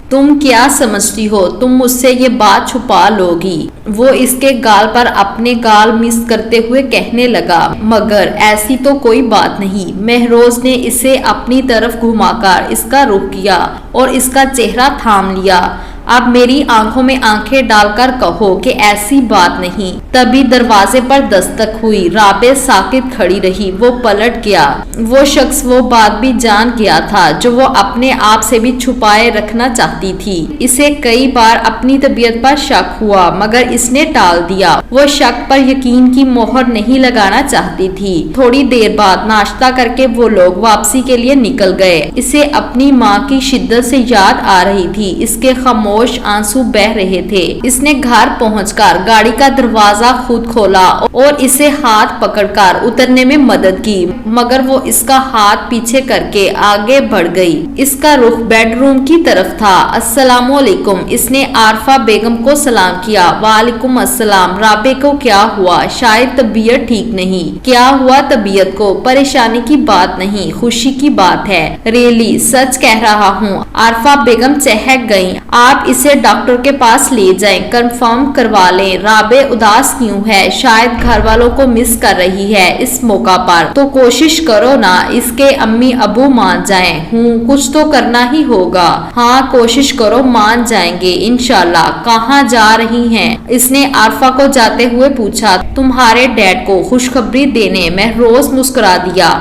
تم کیا سمجھتی ہو تم مجھ سے یہ بات چھپا لوگی؟ وہ اس کے گال پر اپنے گال مس کرتے ہوئے کہنے لگا، مگر ایسی تو کوئی بات نہیں۔ مہروز نے اسے اپنی طرف گھما کر اس کا رخ کیا اور اس کا چہرہ تھام لیا۔ اب میری آنکھوں میں آنکھیں ڈال کر کہو کہ ایسی بات نہیں۔ تبھی دروازے پر دستک ہوئی۔ رابعہ ساکت کھڑی رہی۔ وہ پلٹ گیا۔ وہ شخص وہ بات بھی جان گیا تھا جو وہ اپنے آپ سے بھی چھپائے رکھنا چاہتی تھی۔ اسے کئی بار اپنی طبیعت پر شک ہوا مگر اس نے ٹال دیا۔ وہ شک پر یقین کی مہر نہیں لگانا چاہتی تھی۔ تھوڑی دیر بعد ناشتہ کر کے وہ لوگ واپسی کے لیے نکل گئے۔ اسے اپنی ماں کی شدت سے یاد آ رہی تھی۔ اس کے خاموش آنسو بہ رہے تھے۔ اس نے گھر پہنچ کر گاڑی کا دروازہ خود کھولا اور اسے ہاتھ پکڑ کر اترنے میں مدد کی، مگر وہ اس کا ہاتھ پیچھے کر کے آگے بڑھ گئی۔ اس کا رخ بیڈ روم کی طرف تھا۔ السلام علیکم، اس نے عارفہ بیگم کو سلام کیا۔ وعلیکم السلام۔ رابعہ کو کیا ہوا؟ شاید طبیعت ٹھیک نہیں۔ کیا ہوا طبیعت کو؟ پریشانی کی بات نہیں، خوشی کی بات ہے۔ ریلی سچ کہہ رہا ہوں۔ عارفہ بیگم چہک گئیں۔ آپ اسے ڈاکٹر کے پاس لے جائیں، کنفرم کروا لیں۔ رابعہ اداس کیوں ہے؟ شاید گھر والوں کو مس کر رہی ہے اس موقع پر۔ تو کوشش کرو نا اس کے امی ابو مان جائیں۔ کچھ تو کرنا ہی ہوگا۔ ہاں کوشش کرو مان جائیں گے انشاءاللہ۔ کہاں جا رہی ہیں؟ اس نے عارفہ کو جاتے ہوئے پوچھا۔ تمہارے ڈیڈ کو خوشخبری دینے۔ مہروز مسکرا دیا۔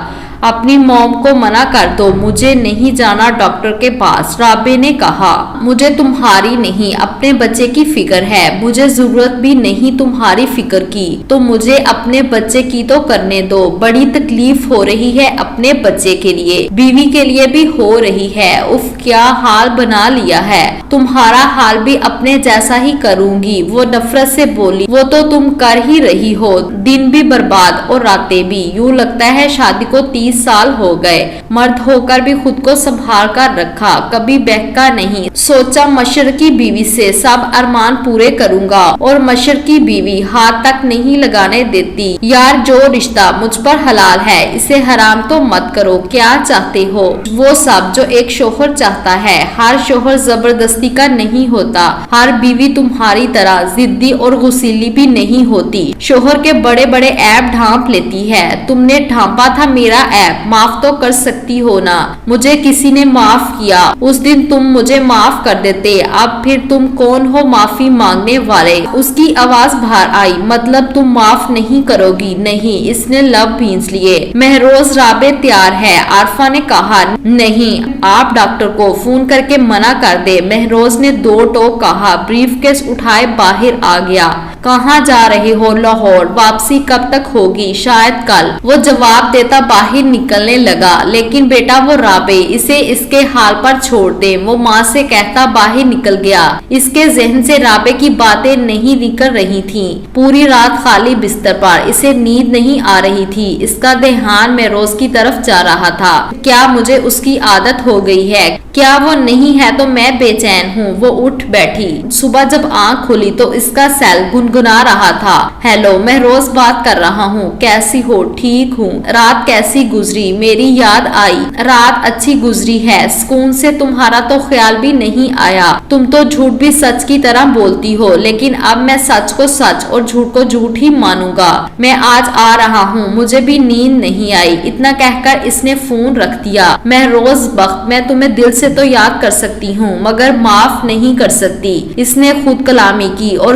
اپنی موم کو منع کر دو، مجھے نہیں جانا ڈاکٹر کے پاس۔ رابعہ نے کہا، مجھے تمہاری نہیں اپنے بچے کی فکر ہے۔ مجھے ضرورت بھی نہیں تمہاری فکر کی، تو مجھے اپنے بچے کی تو کرنے دو۔ بڑی تکلیف ہو رہی ہے اپنے بچے کے لیے، بیوی کے لیے بھی ہو رہی ہے۔ اف کیا حال بنا لیا ہے۔ تمہارا حال بھی اپنے جیسا ہی کروں گی، وہ نفرت سے بولی۔ وہ تو تم کر ہی رہی ہو، دن بھی برباد اور راتیں بھی۔ یوں لگتا ہے شادی کو 30 سال ہو گئے، مرد ہو کر بھی خود کو سنبھال کر رکھا، کبھی بہکا نہیں۔ سوچا مشرقی بیوی سے سب ارمان پورے کروں گا، اور مشرقی بیوی ہاتھ تک نہیں لگانے دیتی۔ یار جو رشتہ مجھ پر حلال ہے اسے حرام تو مت کرو۔ کیا چاہتے ہو؟ وہ سب جو ایک شوہر چاہتا ہے۔ ہر شوہر زبردستی کا نہیں ہوتا، ہر بیوی تمہاری طرح ضدی اور غصیلی بھی نہیں ہوتی۔ شوہر کے بڑے بڑے عیب ڈھانپ لیتی ہے۔ تم نے ڈھانپا تھا میرا عیب، معاف تو کر سکتی ہو نا۔ مجھے کسی نے معاف کیا، اس دن تم مجھے معاف کر دیتے، اب پھر تم کون ہو معافی مانگنے والے؟ اس کی آواز باہر آئی، مطلب تم معاف نہیں کرو گی؟ نہیں۔ اس نے لب بھینس لیے۔ مہروز رابعہ تیار ہے؟ عارفہ نے کہا۔ نہیں، آپ ڈاکٹر کو فون کر کے منع کر دے۔ مہروز نے دو ٹوک کہا، بریف کیس اٹھائے باہر آ گیا۔ کہاں جا رہے ہو؟ لاہور۔ واپسی کب تک ہوگی؟ شاید کل۔ وہ جواب دیتا باہر نکلنے لگا، لیکن بیٹا وہ رابعہ، اسے اس کے حال پر چھوڑ دے، وہ ماں سے کہتا باہر نکل گیا۔ اس کے ذہن سے رابعہ کی باتیں نہیں نکل رہی تھیں۔ پوری رات خالی بستر پر، اسے نیند نہیں آ رہی تھی۔ اس کا دھیان مہروز کی طرف جا رہا تھا۔ کیا مجھے اس کی عادت ہو گئی ہے؟ کیا وہ نہیں ہے تو میں بے چین ہوں؟ وہ اٹھ بیٹھی۔ صبح جب آنکھ کھلی تو اس کا سیل گنگنا رہا تھا۔ ہیلو، مہروز بات کر رہا ہوں، کیسی ہو؟ ٹھیک ہوں۔ رات کیسی گزری؟ میری یاد آئی؟ رات اچھی گزری ہے، سکون سے تمہارا تو خیال بھی نہیں آیا۔ تم تو جھوٹ بھی سچ کی طرح بولتی ہو، لیکن اب میں سچ کو سچ اور جھوٹ کو جھوٹ ہی مانوں گا۔ میں آج آ رہا ہوں، مجھے بھی نیند نہیں آئی۔ اتنا کہہ کر اس نے فون رکھ دیا۔ مہروز بخت، میں تمہیں دل سے تو یاد کر سکتی ہوں مگر معاف نہیں کر سکتی۔ اس نے خود کلامی کی اور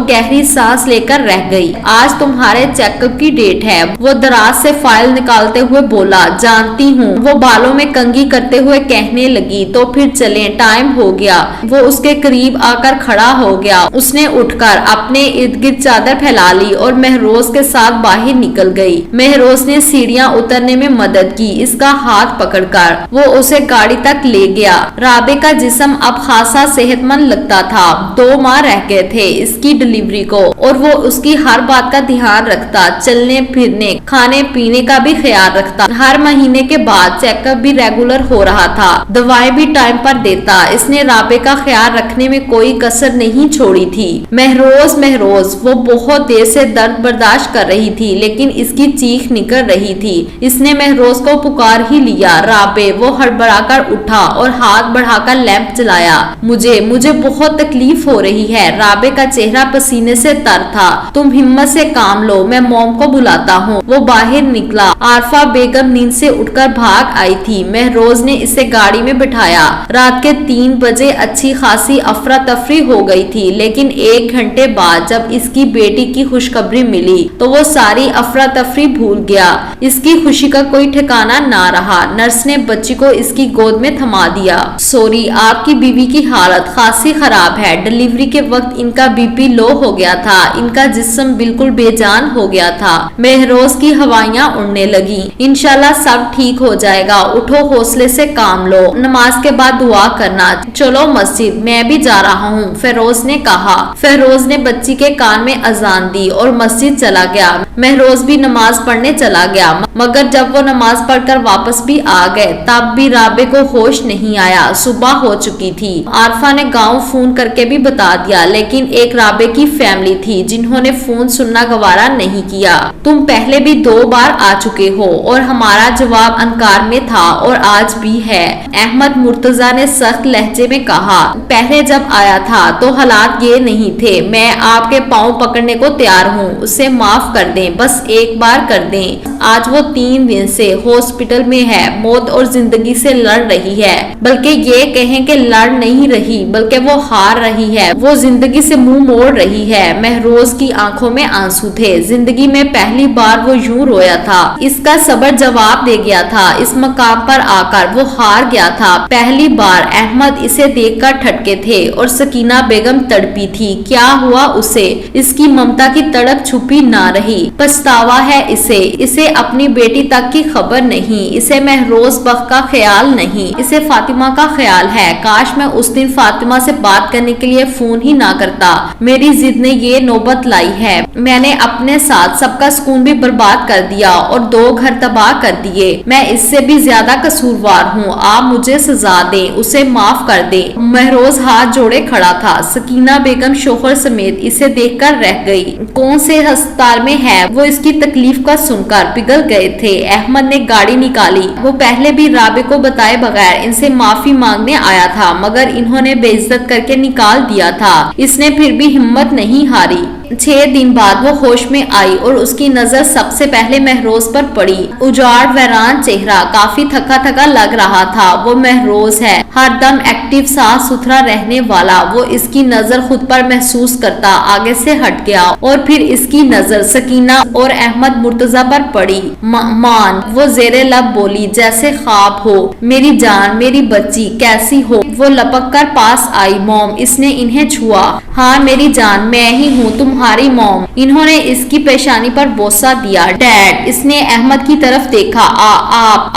گہری سانس لے کر رہ گئی۔ آج تمہارے چیک اپ کی ڈیٹ ہے۔ وہ دراز سے فائل نکالتے ہوئے بولا، جانتی ہوں۔ وہ بالوں میں کنگھی کرتے ہوئے کہنے لگی، تو پھر چلیں، ٹائم ہو گیا۔ وہ اس کے قریب آ کر کھڑا ہو گیا۔ اس نے اٹھ کر اپنے ارد گرد چادر پھیلا لی اور مہروز کے ساتھ باہر نکل گئی۔ مہروز نے سیڑھیاں اترنے میں مدد کی، اس کا ہاتھ پکڑ کر وہ اسے گاڑی تک لے گیا۔ رابعہ کا جسم اب خاصا صحت مند لگتا تھا۔ 2 ماہ رہ گئے تھے اس کی ڈلیوری کو، اور وہ اس کی ہر بات کا دھیان رکھتا، چلنے پھرنے، کھانے پینے کا بھی خیال रखता, हर महीने के बाद चेकअप भी रेगुलर हो रहा था, दवाएं भी टाइम पर देता। इसने राबे का ख्याल रखने में कोई कसर नहीं छोड़ी थी। महरोज वो बहुत देर से दर्द बर्दाश्त कर रही थी, लेकिन इसकी चीख निकल रही थी। इसने महरोज को पुकार ही लिया। राबे वो हड़बड़ाकर उठा और हाथ बढ़ाकर लैंप जलाया। मुझे बहुत तकलीफ हो रही है। राबे का चेहरा पसीने से तर था। तुम हिम्मत से काम लो, मैं मॉम को बुलाता हूँ। वो बाहर निकला। आरफा बेगम नींद से उठकर भाग आई थी। महरोज ने इसे गाड़ी में बिठाया। रात के 3 बजे अच्छी खासी अफरा तफरी हो गई थी, लेकिन 1 घंटे बाद जब इसकी बेटी की खुशखबरी मिली तो वो सारी अफरा तफरी भूल गया। इसकी खुशी का कोई ठिकाना ना रहा। नर्स ने बच्ची को इसकी गोद में थमा दिया। सॉरी, आपकी बीवी की हालत खासी खराब है। डिलीवरी के वक्त इनका बीपी लो हो गया था, इनका जिस्म बिल्कुल बेजान हो गया था। महरोज की हवाइयां उड़ने लगी। इंशाल्लाह सब ठीक हो जाएगा। उठो, हौसले से काम लो, नमाज के बाद दुआ करना। चलो मस्जिद, मैं भी जा रहा हूँ, फेरोज ने कहा। फेरोज ने बच्ची के कान में अजान दी और मस्जिद चला गया। महरोज भी नमाज पढ़ने चला गया, मगर जब वो नमाज पढ़कर वापस भी आ गए तब भी राबे को होश नहीं आया। सुबह हो चुकी थी। आरफा ने गांव फोन करके भी बता दिया, लेकिन एक राबे की फैमिली थी जिन्होंने फोन सुनना गवारा नहीं किया। तुम पहले भी 2 बार आ चुके हो और हमारा जवाब अनकार में था और आज भी है, अहमद मुर्तजा ने सख्त लहजे में कहा। पहले जब आया था तो हालात ये नहीं थे। मैं आपके पाँव पकड़ने को तैयार हूँ, उसे माफ कर दें, बस एक बार कर दें। आज वो 3 दिन से हॉस्पिटल में है, मौत और जिंदगी से लड़ रही है। बल्कि ये कहें कि लड़ नहीं रही, बल्कि वो हार रही है। वो जिंदगी से मुंह मोड़ रही है। महरोज की आंखों में आंसू थे। जिंदगी में पहली बार वो यूं रोया था। इसका सब्र जवाब दे गया था। इस मकाम पर आकर वो हार गया था। पहली बार अहमद इसे देखकर ठटके थे और सकीना बेगम तड़पी थी। क्या हुआ उसे? इसकी ममता की तड़प छुपी ना रही। पछतावा है इसे अपनी बेटी तक की खबर नहीं। इसे महरोज बख्त का ख्याल नहीं, इसे फातिमा का ख्याल है। काश मैं उस दिन फातिमा से बात करने के लिए फोन ही ना करता। मेरी जिद ने ये नौबत लाई है। मैंने अपने साथ सबका सुकून भी बर्बाद कर दिया और 2 घर तबाह कर दिए। मैं इससे भी ज्यादा कसूरवार हूँ। आप मुझे सजा दें, उसे माफ कर दें। महरोज हाथ जोड़े खड़ा था। सकीना बेगम शोहर समेत इसे देखकर रह गई। कौन से अस्पताल में है? वो इसकी तकलीफ का सुनकर पिघल गए थे। अहमद ने गाड़ी निकाली। वो पहले भी राबे को बताए बगैर इनसे माफी मांगने आया था, मगर इन्होंने बेइज्जत करके निकाल दिया था। इसने फिर भी हिम्मत नहीं हारी। 6 दिन बाद वो होश में आई और उसकी नजर सबसे पहले महरोज पर पड़ी। उजाड़ वैरान चेहरा, काफी थका थका लग रहा था। वो महरोज है, हरदम एक्टिव, साफ सुथरा रहने वाला। वो इसकी नजर खुद पर महसूस करता आगे से हट गया और फिर इसकी नजर सकीना और अहमद मुर्तजा पर पड़ी। मान, वो जेरे लब बोली, जैसे ख्वाब हो। मेरी जान, मेरी बच्ची कैसी हो? वो लपक कर पास आई। मॉम, इसने इन्हें छुआ। हाँ मेरी जान, मैं ही हूँ, तुम्हारी मॉम। इन्होंने इसकी पेशानी पर बोसा दिया। डैड, इसने अहमद की तरफ देखा।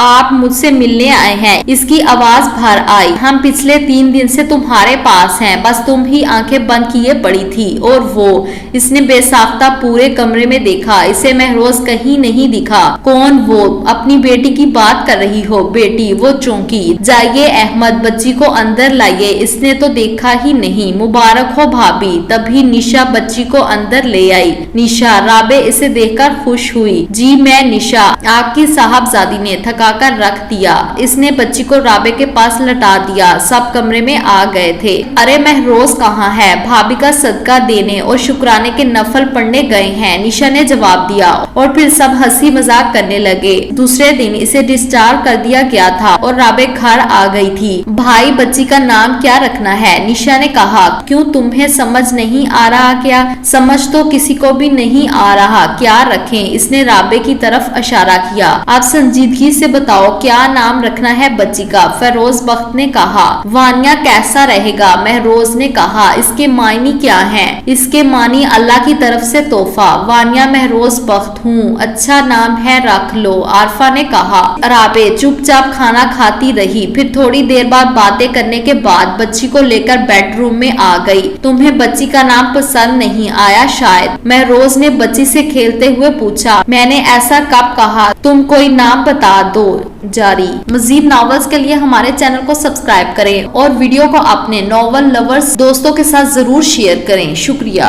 आप मुझसे मिलने आए हैं? इसकी आवाज भर आई। हम पिछले 3 दिन से तुम्हारे पास हैं, बस तुम ही आंखें बंद किए पड़ी थी। और वो, इसने बेसाख्ता पूरे कमरे में देखा। इसे महरोज कहीं नहीं दिखा। कौन वो? अपनी बेटी की बात कर रही हो? बेटी? वो चौंकी। जाइए अहमद, बच्ची को अंदर लाइए, इसने तो देखा ही नहीं। मुबारक हो भाभी। तभी निशा बच्ची को अंदर ले आई। निशा, राबे इसे देखकर खुश हुई। जी मैं निशा, आपकी साहबजादी ने थकाकर रख दिया। इसने बच्ची को राबे के पास लटा दिया। सब कमरे में आ गए थे। अरे महरोज कहाँ है? भाभी का सदका देने और शुक्राने के नफल पढ़ने गए हैं, निशा ने जवाब दिया। और फिर सब हंसी मजाक करने लगे। दूसरे दिन इसे डिस्चार्ज कर दिया गया था और राबे घर आ गई थी। भाई, बच्ची का नाम क्या रखना है? निशा ने कहा। क्यों, तुम्हें समझ नहीं आ रहा क्या? समझ तो किसी को भी नहीं आ रहा, क्या रखें? इसने राबे की तरफ इशारा किया। आप संजीदगी से बताओ, क्या नाम रखना है बच्ची का? फेरोज बख्त ने कहा। वानिया कैसा रहेगा? महरोज ने कहा। इसके मायने क्या हैं? इसके मानी अल्लाह की तरफ से तोहफा। वानिया महरोज बख्त हूँ, अच्छा नाम है, रख लो, आरफा ने कहा। राबे चुपचाप खाना खाती रही। फिर थोड़ी देर बाद बातें करने के बाद बच्ची को लेकर बेडरूम में आ गई। तुम्हें बच्ची का नाम पसंद नहीं आया? बताया शायद। महरोज ने बच्ची से खेलते हुए पूछा, मैंने ऐसा कब कहा, तुम कोई नाम बता दो। जारी। मजीद नॉवेल्स के लिए हमारे चैनल को सब्सक्राइब करें और वीडियो को अपने नॉवल लवर्स दोस्तों के साथ जरूर शेयर करें। शुक्रिया।